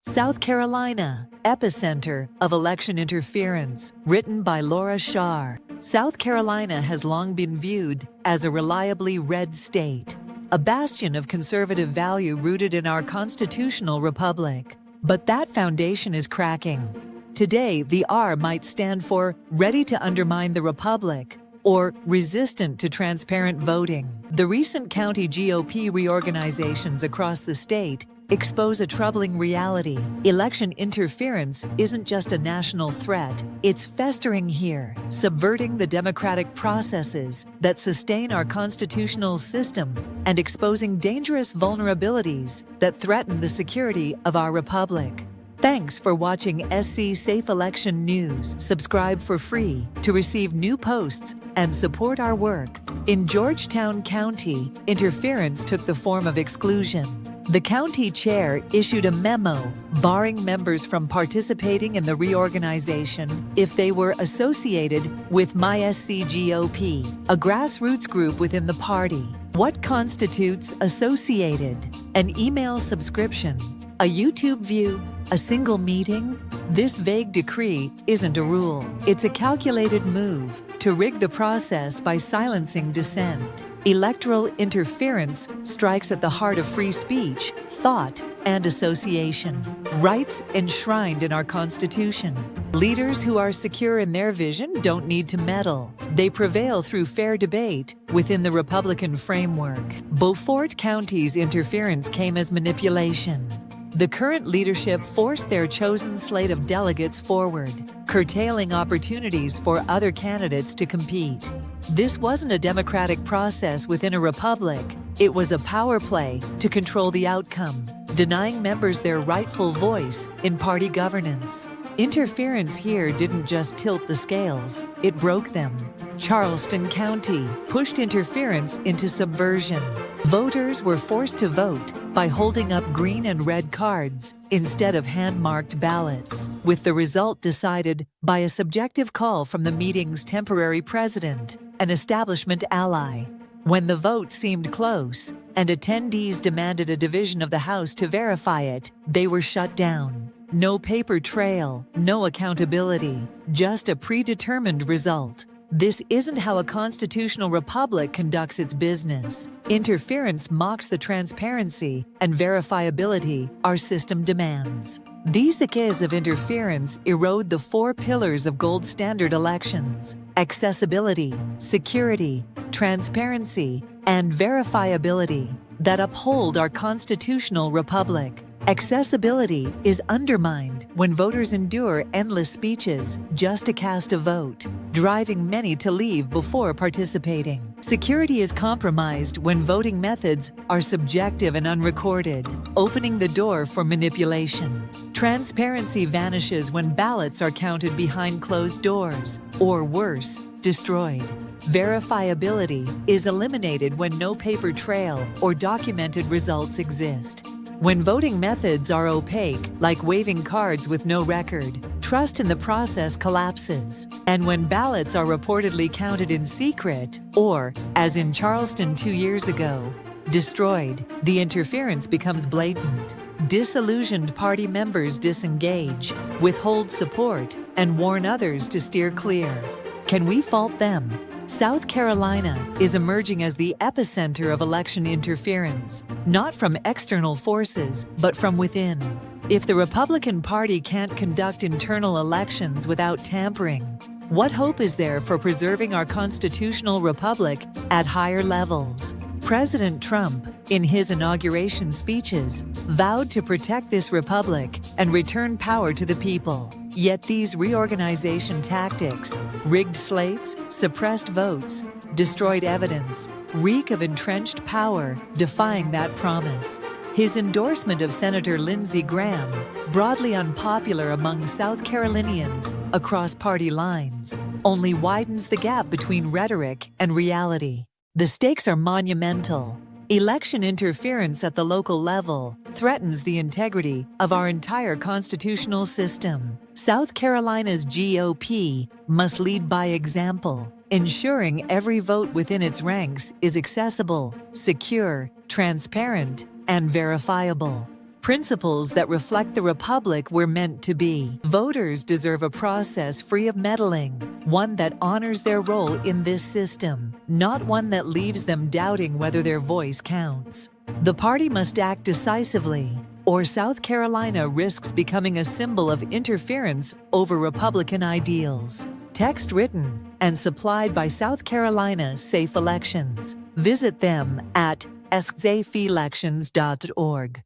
South Carolina, Epicenter of Election Interference, written by Scharr. South Carolina has long been viewed as a reliably red state, a bastion of conservative value rooted in our constitutional republic. But that foundation is cracking. Today, the R might stand for ready to undermine the republic or resistant to transparent voting. The recent county GOP reorganizations across the state expose a troubling reality. Election interference isn't just a national threat, it's festering here, subverting the democratic processes that sustain our constitutional system and exposing dangerous vulnerabilities that threaten the security of our republic. Thanks for watching SC Safe Election News. Subscribe for free to receive new posts and support our work. In Georgetown County, interference took the form of exclusion. The county chair issued a memo barring members from participating in the reorganization if they were associated with MySCGOP, a grassroots group within the party. What constitutes associated? An email subscription? A YouTube view? A single meeting? This vague decree isn't a rule. It's a calculated move to rig the process by silencing dissent. Electoral interference strikes at the heart of free speech, thought, and association. Rights enshrined in our Constitution. Leaders who are secure in their vision don't need to meddle. They prevail through fair debate within the Republican framework. Beaufort County's interference came as manipulation. The current leadership forced their chosen slate of delegates forward, curtailing opportunities for other candidates to compete. This wasn't a democratic process within a republic. It was a power play to control the outcome, denying members their rightful voice in party governance. Interference here didn't just tilt the scales, it broke them. Charleston County pushed interference into subversion. Voters were forced to vote by holding up green and red cards instead of hand-marked ballots, with the result decided by a subjective call from the meeting's temporary president, an establishment ally. When the vote seemed close and attendees demanded a division of the House to verify it, they were shut down. No paper trail, no accountability, just a predetermined result. This isn't how a constitutional republic conducts its business. Interference mocks the transparency and verifiability our system demands. These acts of interference erode the four pillars of gold standard elections: accessibility, security, transparency, and verifiability that uphold our constitutional republic. Accessibility is undermined when voters endure endless speeches just to cast a vote, driving many to leave before participating. Security is compromised when voting methods are subjective and unrecorded, opening the door for manipulation. Transparency vanishes when ballots are counted behind closed doors, or worse, destroyed. Verifiability is eliminated when no paper trail or documented results exist. When voting methods are opaque, like waving cards with no record, trust in the process collapses. And when ballots are reportedly counted in secret, or, as in Charleston 2 years ago, destroyed, the interference becomes blatant. Disillusioned party members disengage, withhold support, and warn others to steer clear. Can we fault them? South Carolina is emerging as the epicenter of election interference, not from external forces, but from within. If the Republican Party can't conduct internal elections without tampering, what hope is there for preserving our constitutional republic at higher levels? President Trump, in his inauguration speeches, vowed to protect this republic and return power to the people. Yet these reorganization tactics, rigged slates, suppressed votes, destroyed evidence, reek of entrenched power, defying that promise. His endorsement of Senator Lindsey Graham, broadly unpopular among South Carolinians across party lines, only widens the gap between rhetoric and reality. The stakes are monumental. Election interference at the local level threatens the integrity of our entire constitutional system. South Carolina's GOP must lead by example, ensuring every vote within its ranks is accessible, secure, transparent, and verifiable. Principles that reflect the republic we're meant to be. Voters deserve a process free of meddling, one that honors their role in this system, not one that leaves them doubting whether their voice counts. The party must act decisively, or South Carolina risks becoming a symbol of interference over Republican ideals. Text written and supplied by South Carolina Safe Elections. Visit them at safeelections.org.